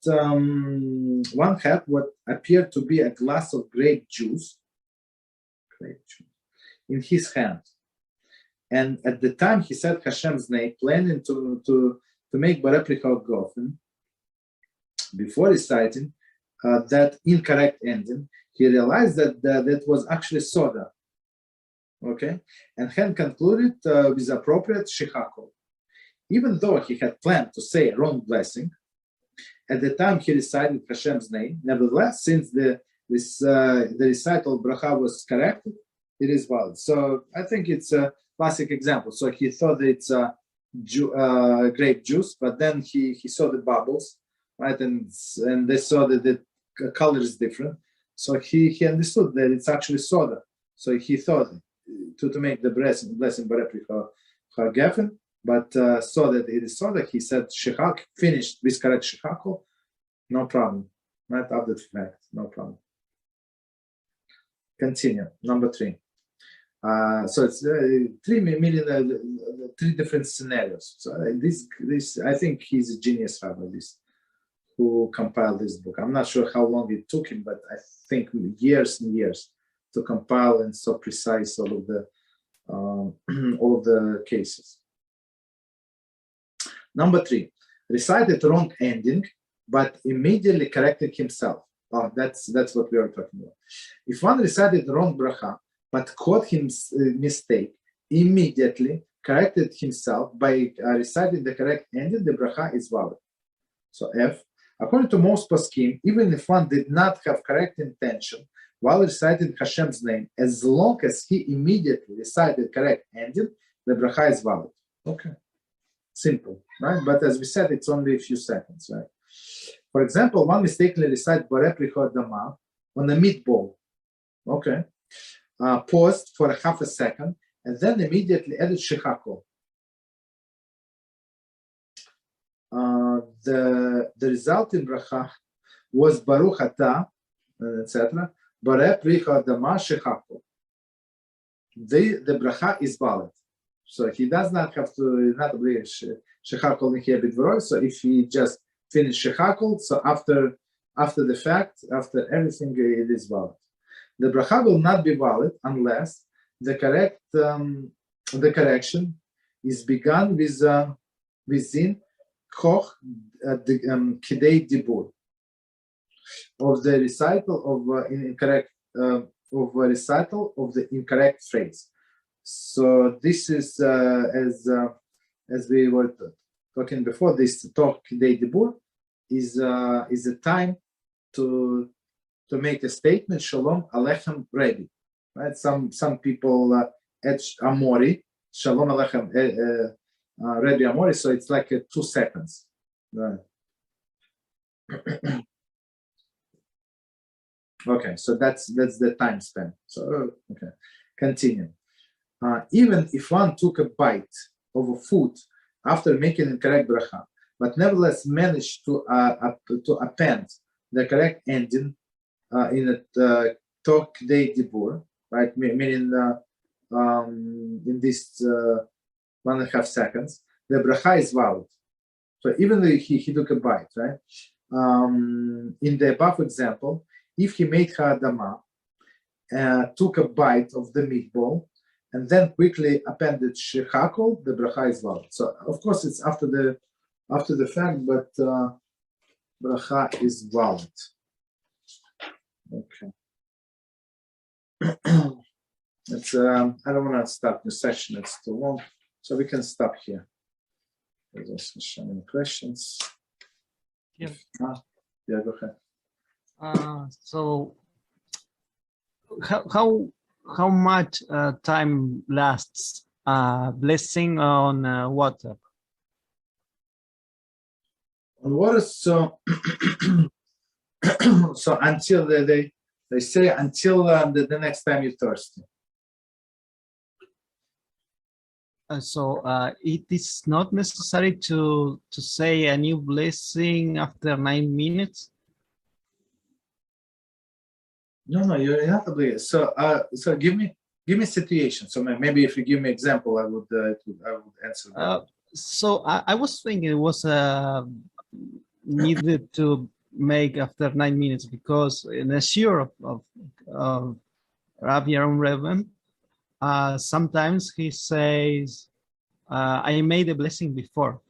what appeared to be a glass of grape juice in his hand, and at the time he said Hashem's name, planning to make Berachot Gofen. Before reciting that incorrect ending, he realized that that was actually soda. Okay, and had concluded with appropriate Shehakol. Even though he had planned to say a wrong blessing, at the time he recited Hashem's name, nevertheless, since the recital bracha was corrected, it is valid. So I think it's a classic example. So he thought that it's grape juice, but then he saw the bubbles, right? And they saw that the color is different. So he understood that it's actually soda. So he thought to make the blessing Berachot Geffen, but saw that it is soda. He said Shehakol, finished with correct Shehakol, no problem. Right after the fact, no problem. Continue. Number 3. So it's 3 different scenarios. So this I think he's a genius rabbi, this who compiled this book. I'm not sure how long it took him, but I think years and years to compile and so precise all of the cases. Number 3, recited wrong ending, but immediately corrected himself. Oh, that's what we are talking about. If one recited the wrong bracha, but caught his mistake, immediately corrected himself by reciting the correct ending, the bracha is valid. So F, According to most poskim, even if one did not have correct intention while reciting Hashem's name, as long as he immediately recited correct ending, the bracha is valid. Okay, simple, right? But as we said, it's only a few seconds, right? For example, one mistakenly recited Boreh Prichot Dama on a meatball. Okay, paused for a half a second, and then immediately added Shehakol. The result in bracha was Baruch Atah, etc. Boreh Prichot Dama Shehakol. The bracha is valid. So he does not have to not bring Shehakol in here b'dvoroi. So if he just finish Shehakol, so after the fact, after everything, it is valid. The bracha will not be valid unless the correction is begun with within koch kidei dibur of the recital of incorrect of recital of the incorrect phrase. So this is as we were talking before. This koch kidei dibur is a time to make a statement, Shalom Aleichem Rabbi. Right? Some people add Amori, Shalom Aleichem Rabbi Amori, so it's like 2 seconds. Right. Okay, so that's the time span. So okay, continue. Even if one took a bite of a food after making incorrect bracha, but nevertheless managed to append the correct ending in a tok kidei dibur, right? Meaning in this 1.5 seconds, the bracha is valid. So even though he took a bite, right? In the above example, if he made ha'adama, took a bite of the meatball, and then quickly appended shehakol, the bracha is valid. So of course it's after the fact, but bracha is valid. Okay. It's I don't want to start the session, it's too long, so we can stop here. There's any questions? Yeah. Yeah, go ahead. So how much time lasts blessing on water? On water, so so until they say until the next time you're thirsty. So it is not necessary to say a new blessing after 9 minutes. No, you're not obligated. So so give me a situation. So maybe if you give me example, I would answer that. So I was thinking it was needed to make after 9 minutes, because in the Shiur of Rabbi Aaron, sometimes he says, I made a blessing before.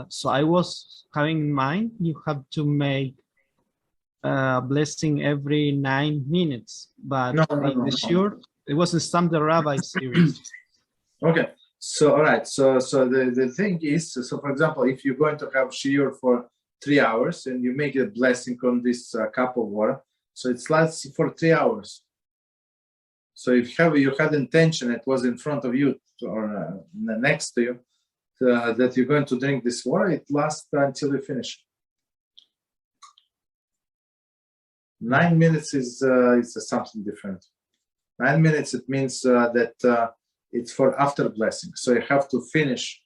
So I was having in mind, you have to make a blessing every 9 minutes. But in the Shiur, it was a standard rabbi series. Okay. So, all right. So the thing is, so for example, if you're going to have Shiur for 3 hours and you make a blessing on this cup of water, so it lasts for 3 hours. So if you had intention, it was in front of you or next to you, that you're going to drink this water, it lasts until you finish. 9 minutes is something different. 9 minutes, it means that it's for after blessing. So you have to finish.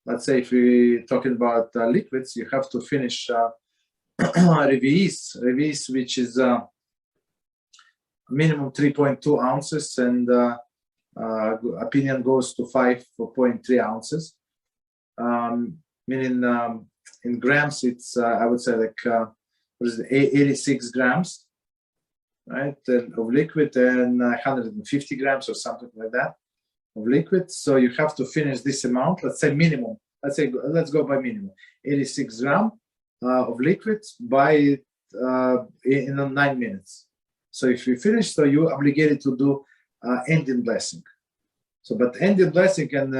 Let's say if we're talking about liquids, you have to finish revi'is, which is minimum 3.2 ounces, and opinion goes to 5.3 ounces. Meaning in grams, it's I would say like 86 grams, right, of liquid, and 150 grams or something like that of liquid. So you have to finish this amount. Let's say minimum. Let's go by minimum. 86 grams of liquid by in 9 minutes. So if you finish, so you're obligated to do ending blessing. So, but ending blessing, and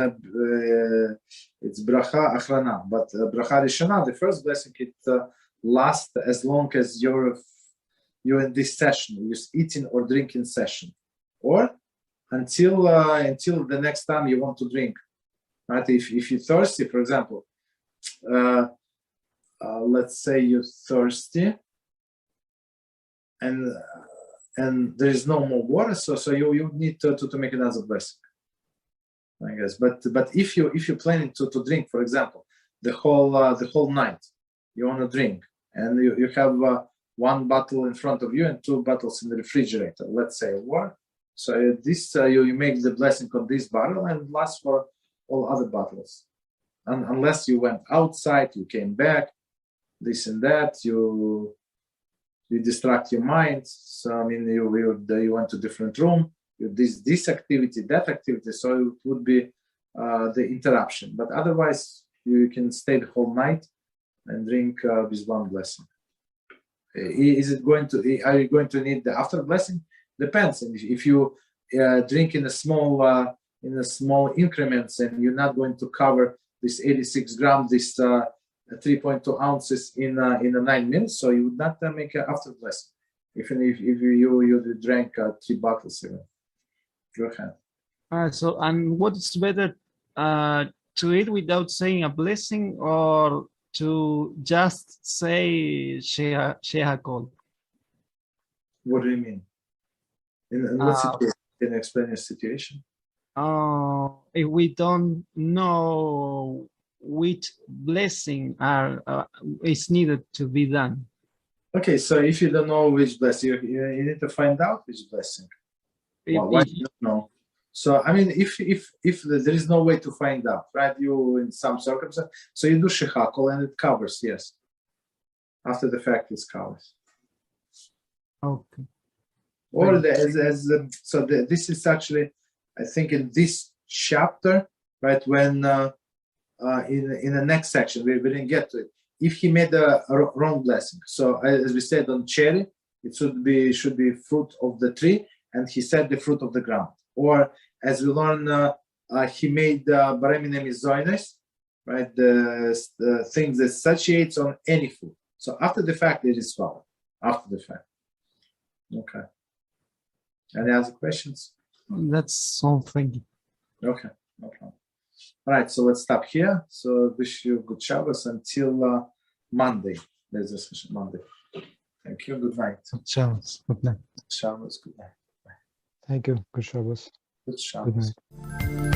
it's bracha achrona. But bracha rishona, the first blessing, last as long as you're in this session, you're eating or drinking session, or until the next time you want to drink. Right? If you're thirsty, for example, let's say you're thirsty, and there is no more water, so you need to make another blessing, I guess. But if you're planning to drink, for example, the whole night, you want to drink, and you have one bottle in front of you and 2 bottles in the refrigerator, let's say, water. So this you make the blessing on this bottle and lasts for all other bottles, unless you went outside, you came back, this and that, you distract your mind. So I mean, you went to different room, this activity, that activity. So it would be the interruption. But otherwise, you can stay the whole night and drink with one blessing. Are you going to need the after blessing? Depends. And if you drink in a small increments, and you're not going to cover this 86 grams, this 3.2 ounces in 9 minutes, so you would not make an after blessing, even if you drank 3 bottles. Go ahead. So, and what's better, to eat without saying a blessing, or to just say Shehakol? What do you mean? In what situation? Can you explain your situation? If we don't know which blessing is needed to be done. Okay, so if you don't know which blessing, you need to find out which blessing. Why do you don't know? So I mean, if there is no way to find out, right? You in some circumstance, so you do Shehakol and it covers. Yes, after the fact, it covers. Okay. Or this is actually, I think, in this chapter, right? When in the next section we didn't get to it. If he made a wrong blessing, so as we said on cherry, it should be fruit of the tree, and he said the fruit of the ground. Or as we learn, he made bareminim zoines, right? The things that satiates on any food. So after the fact, it is followed. After the fact. Okay. Any other questions? That's all. Thank you. Okay, no problem. All right, so let's stop here. So wish you good Shabbos until Monday. There's a session Monday. Thank you. Good night. Good Shabbos. Good night. Shabbos. Good night. Thank you. Good Shabbos. Good Shabbos. Good night.